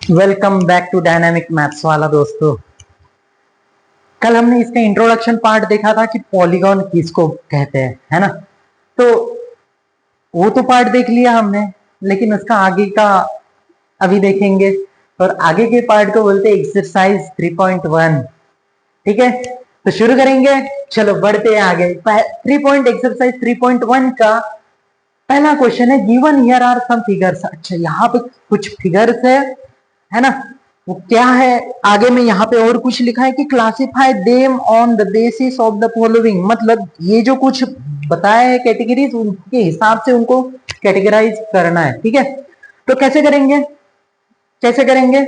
Welcome back to dynamic maths वाला दोस्तों। कल हमने इसका इंट्रोडक्शन पार्ट देखा था कि पॉलीगॉन किसको कहते हैं, है ना। तो वो तो पार्ट देख लिया हमने, लेकिन उसका आगे का अभी देखेंगे। और आगे के पार्ट को बोलते हैं एक्सरसाइज 3.1। ठीक है, तो शुरू करेंगे। चलो बढ़ते हैं आगे। 3 एक्सरसाइज 3.1 का पहला क्वेश्चन है, given here are some figures. अच्छा, यहाँ पे कुछ फिगर्स है ना। वो क्या है, आगे में यहाँ पे और कुछ लिखा है कि classify them on the basis of the following. मतलब ये जो कुछ बताया है कैटेगरीज, उनके हिसाब से उनको कैटेगराइज करना है। ठीक है, तो कैसे करेंगे, कैसे करेंगे।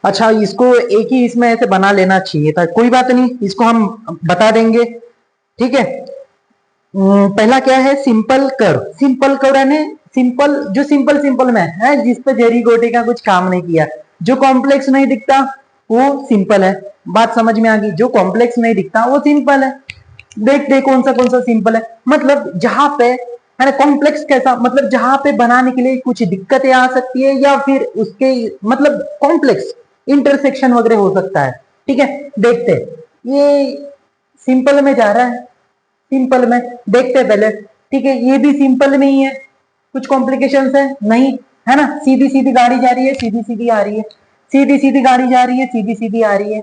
अच्छा, इसको एक ही इसमें ऐसे बना लेना चाहिए था, कोई बात नहीं, इसको हम बता देंगे। ठीक है, पहला क्या है, सिंपल कर्व। सिंपल कर्व यानी सिंपल, जो सिंपल सिंपल में है, जिस पे जरी गोटी का कुछ काम नहीं किया, जो कॉम्प्लेक्स नहीं दिखता वो सिंपल है। बात समझ में आ गई, जो कॉम्प्लेक्स नहीं दिखता वो सिंपल है। देख दे कौन सा सिंपल है, मतलब जहां पे है ना। कॉम्प्लेक्स कैसा, मतलब जहां पे बनाने के लिए कुछ दिक्कतें आ सकती है, या फिर उसके मतलब कॉम्प्लेक्स इंटरसेक्शन वगैरह हो सकता है। ठीक है, देखते ये सिंपल में जा रहा है, सिंपल में देखते हैं पहले। ठीक है, ये भी सिंपल में ही है, कुछ कॉम्प्लिकेशंस है नहीं, है ना। सीधी सीधी गाड़ी जा रही है, सीधी सीधी आ रही है, सीधी सीधी गाड़ी जा रही है, सीधी सीधी आ रही है।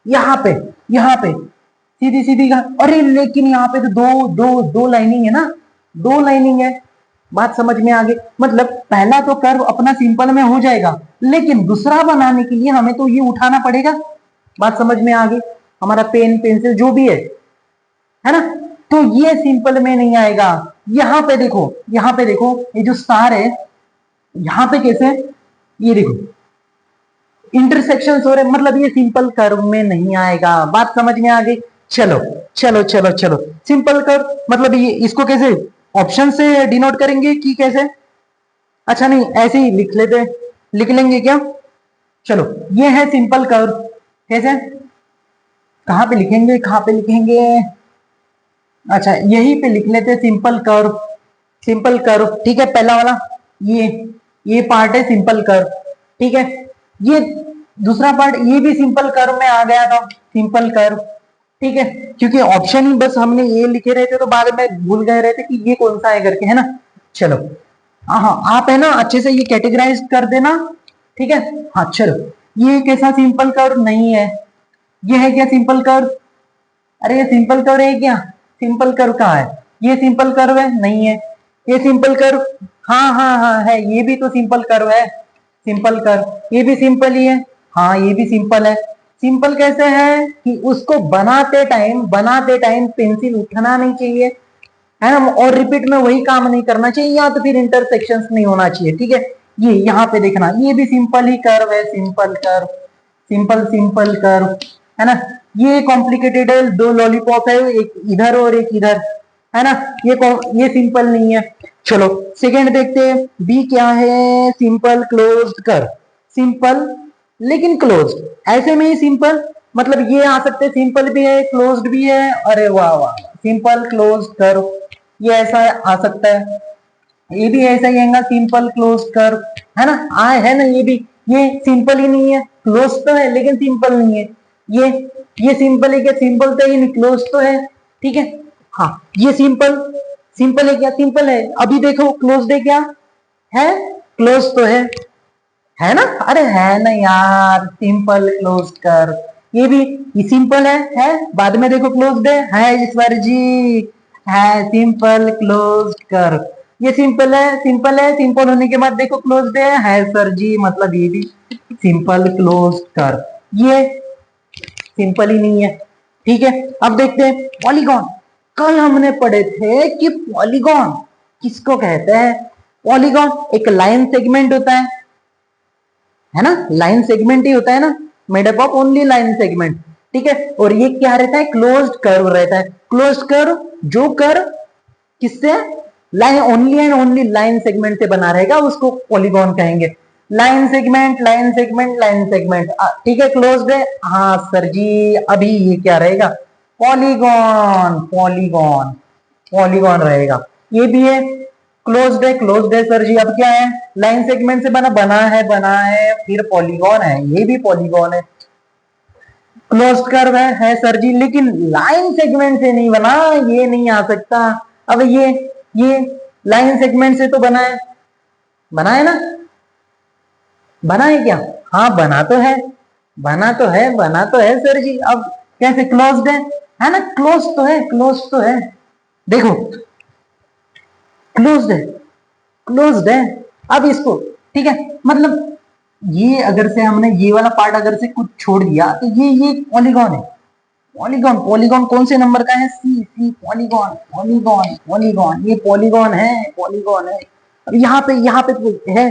यहाँ पे सीधी सीधी अरे लेकिन यहाँ पे तो दो दो दो लाइनिंग है ना, दो लाइनिंग है। बात समझ में आ गई, मतलब पहला तो कर्व अपना सिंपल में हो जाएगा, लेकिन दूसरा बनाने के लिए हमें तो ये उठाना पड़ेगा। बात समझ में आ गई, हमारा पेन पेंसिल जो भी है ना। तो ये सिंपल में नहीं आएगा। यहाँ पे देखो, यहाँ पे देखो, ये जो स्टार है यहाँ पे कैसे, ये देखो इंटरसेक्शन हो रहे, मतलब ये सिंपल कर्व में नहीं आएगा। बात समझ में आ गई। चलो चलो चलो चलो, सिंपल कर्व मतलब ये, इसको कैसे ऑप्शन से डिनोट करेंगे कि कैसे। अच्छा नहीं, ऐसे ही लिख लेते, लिख लेंगे क्या। चलो, ये है सिंपल कर्व। कैसे, कहां पे लिखेंगे, कहां पे लिखेंगे। अच्छा, यहीं पे लिख लेते सिंपल कर्व, सिंपल कर्व। ठीक है, पहला वाला ये पार्ट है सिंपल कर्व। ठीक है, ये दूसरा पार्ट ये भी सिंपल कर्व में आ गया था, सिंपल कर्व। ठीक है, क्योंकि ऑप्शन ही बस हमने ये लिखे रहे थे, तो बाद में भूल गए रहे थे कि ये कौन सा है करके, है ना। चलो, हाँ आप है ना अच्छे से ये कैटेगराइज कर देना। ठीक है, हाँ चलो, ये कैसा सिंपल कर्व नहीं है, ये है क्या सिंपल कर्व। अरे ये सिंपल कर्व है क्या, सिंपल कर्व कहाँ है, ये सिंपल कर्व है नहीं है, ये सिंपल कर्व, हाँ हाँ हाँ है, ये भी तो सिंपल कर्व है, सिंपल कर्व, ये भी सिंपल ही है। हाँ ये भी सिंपल है। सिंपल कैसे है कि उसको बनाते टाइम पेंसिल उठना नहीं चाहिए, है ना, और रिपीट में वही काम नहीं करना चाहिए, या तो फिर इंटरसेक्शंस नहीं होना चाहिए। ठीक है, ये यहाँ पे देखना, ये भी सिंपल ही कर्व है, simple curve, simple simple curve, है ना। ये कॉम्प्लिकेटेड है, दो लॉलीपॉप है, एक इधर और एक इधर, है ना। ये सिंपल नहीं है। चलो सेकेंड देखते हैं, बी क्या है, सिंपल क्लोज्ड कर्व। सिंपल लेकिन क्लोज्ड, ऐसे में ही सिंपल, मतलब ये आ सकते, सिंपल भी है क्लोज्ड भी है। अरे वाह वाह, सिंपल क्लोज्ड कर्व, ये ऐसा आ सकता है, ये भी ऐसा ही आएगा, सिंपल क्लोज कर्व, है ना। आए है ना, ये सिंपल ही नहीं है, क्लोज तो है लेकिन सिंपल नहीं है। ये सिंपल है क्या, सिंपल तो ही नहीं, क्लोज तो है। ठीक है, हाँ ये सिंपल, सिंपल है क्या, सिंपल है। अभी देखो क्लोज है क्या है, क्लोज तो है ना। अरे है ना यार, सिंपल क्लोज कर्व, ये भी ये सिंपल है, बाद में देखो क्लोज्ड है ईश्वर जी, है सिंपल क्लोज कर्व। ये सिंपल है, सिंपल है, सिंपल होने के बाद देखो क्लोज्ड है सर जी, मतलब ये भी सिंपल क्लोज कर्व, ये सिंपल ही नहीं है। ठीक है, अब देखते हैं पॉलीगॉन। कल हमने पढ़े थे कि पॉलीगॉन किसको कहते हैं। पॉलीगॉन एक लाइन सेगमेंट होता है ना, लाइन सेगमेंट ही होता है ना, made up of only line segment. ठीक है, और ये क्या रहता है, क्लोज्ड कर्व रहता है। क्लोज्ड कर्व, जो कर्व किससे, line only and only line segment से बना रहेगा, उसको पॉलीगॉन कहेंगे। Line segment line segment line segment, ठीक है, क्लोज्ड है, हाँ सर जी। अभी ये क्या रहेगा, पॉलीगॉन, पॉलीगॉन, पॉलीगॉन रहेगा। ये भी है, क्लोज्ड है सर जी। अब क्या है, लाइन सेगमेंट से बना है, फिर पॉलीगॉन है, ये भी पॉलीगॉन है। क्लोज्ड कर्व है सर जी, लेकिन लाइन सेगमेंट से नहीं बना, ये नहीं आ सकता। अब ये लाइन सेगमेंट से तो बना है ना, बना है क्या? हाँ बना तो है, बना तो है सर जी। अब कैसे क्लोज्ड है ना, क्लोज तो है, देखो क्लोज्ड है। अब इसको, ठीक है, मतलब ये अगर से हमने ये वाला पार्ट अगर से कुछ छोड़ दिया तो ये पॉलीगॉन है। पॉलीगॉन कौन से नंबर का है? सी पॉलीगॉन ये पॉलीगॉन है। अब यहाँ पे तो है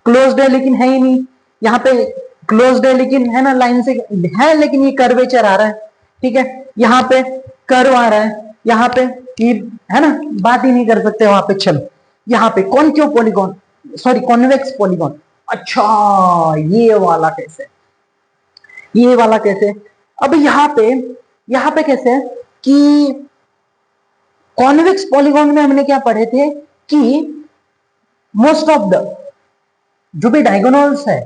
क्लोज्ड है लेकिन है ही नहीं, यहाँ पे क्लोज्ड है लेकिन है ना, लाइन से है लेकिन ये कर्वेचर आ रहा है, ठीक है, यहाँ पे कर्व आ रहा है, यहाँ पे ये है ना, बात ही नहीं कर सकते वहां पे। चलो यहाँ पे concave polygon, sorry convex polygon. अच्छा ये वाला कैसे? अब यहाँ पे कैसे है कि कॉन्वेक्स पॉलीगॉन में हमने क्या पढ़े थे कि मोस्ट ऑफ द जो भी डायगोनल्स है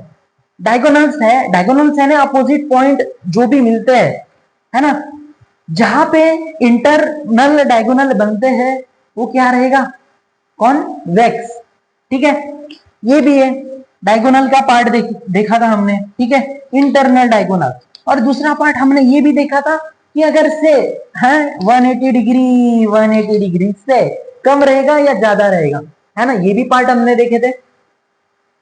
ना, अपोजिट पॉइंट जो भी मिलते हैं, है ना, जहां पे इंटरनल डायगोनल बनते हैं वो क्या रहेगा? कॉन्वेक्स, ठीक है। ये भी है, डायगोनल का पार्ट देखा था हमने, ठीक है, इंटरनल डायगोनल। और दूसरा पार्ट हमने ये भी देखा था कि अगर से है 180 डिग्री से कम रहेगा या ज्यादा रहेगा, है ना, ये भी पार्ट हमने देखे थे,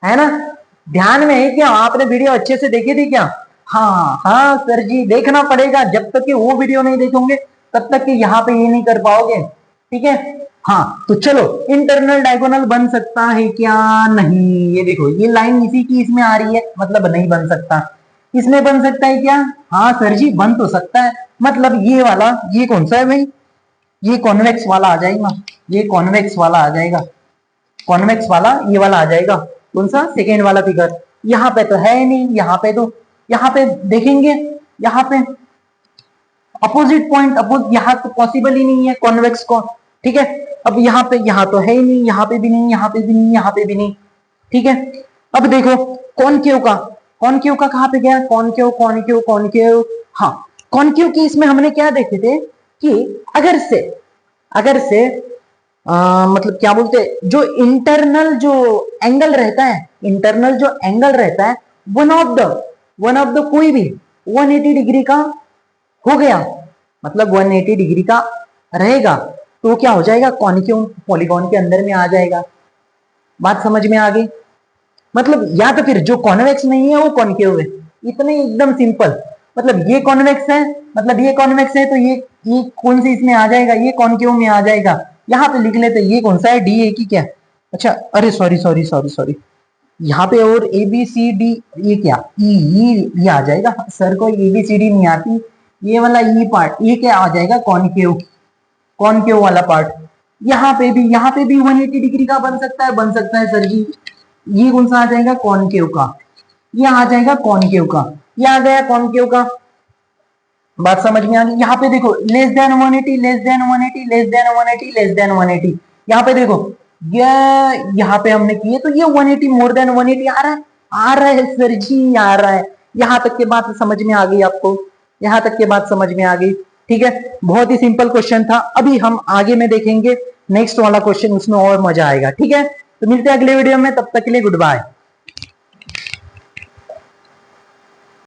है ना। ध्यान में है क्या? आपने वीडियो अच्छे से देखी थी क्या? हाँ सर जी, देखना पड़ेगा, जब तक कि वो वीडियो नहीं देखोगे तब तक कि यहाँ पे ये नहीं कर पाओगे, ठीक है। हाँ तो चलो, इंटरनल डायगोनल बन सकता है क्या? नहीं, ये देखो ये लाइन इसी की इसमें आ रही है, मतलब नहीं बन सकता। इसमें बन सकता है क्या? हाँ सर जी बन तो सकता है, मतलब ये वाला, ये कौन सा है भाई? ये कॉन्वेक्स वाला आ जाएगा, ये कॉन्वेक्स वाला आ जाएगा, कॉन्वेक्स वाला ये वाला आ जाएगा। कौन सा? सेकेंड वाला फिगर। यहाँ पे तो है नहीं, यहाँ पे देखेंगे, यहाँ पे अपोजिट पॉइंट, यहाँ तो पॉसिबल ही नहीं है कॉन्वेक्स को, ठीक है। अब यहाँ तो है ही नहीं, यहाँ पे भी नहीं, यहाँ पे भी नहीं, यहाँ पे भी नहीं, ठीक है। अब देखो कॉनकेव का कहाँ पे गया? कॉनकेव, हाँ कॉनकेव की इसमें हमने क्या देखे थे कि अगर से मतलब क्या बोलते हैं, जो इंटरनल जो एंगल रहता है, वन ऑफ द कोई भी 180 डिग्री का हो गया, मतलब 180 डिग्री का रहेगा, तो क्या हो जाएगा? कॉनकेव पॉलीगॉन के अंदर में आ जाएगा। बात समझ में आ गई? मतलब या तो फिर जो कॉन्वेक्स नहीं है वो कॉनकेव है, इतने एकदम सिंपल। मतलब ये कॉन्वेक्स है तो ये कौन सी इसमें आ जाएगा? ये कॉनकेव में आ जाएगा। यहाँ पे लिख लेते, ये कौन सा है? डी ए की क्या? अच्छा अरे सॉरी, यहाँ पे और ए बी सी डी, ये क्या? ये आ जाएगा। सर को ए बी सी डी नहीं आती, ये वाला ई पार्ट, ये क्या आ जाएगा? कॉनकेव वाला पार्ट। यहाँ पे भी 180 डिग्री का बन सकता है सर जी। ये कौन सा आ जाएगा? कॉनकेव का। ये आ जाएगा कॉनकेव का, ये आ गया कॉनकेव का। बात समझ में आ गई? यहाँ पे देखो लेस देन 180, यहाँ पे देखो ये, यहाँ पे हमने किए तो ये 180 मोर देन 180 आ रहा है सर जी, आ रहा है। यहाँ तक के बात समझ में आ गई आपको? यहाँ तक के बात समझ में आ गई, ठीक है। बहुत ही सिंपल क्वेश्चन था। अभी हम आगे में देखेंगे नेक्स्ट वाला क्वेश्चन, उसमें और मजा आएगा, ठीक है। तो मिलते हैं अगले वीडियो में, तब तक के लिए गुड बाय।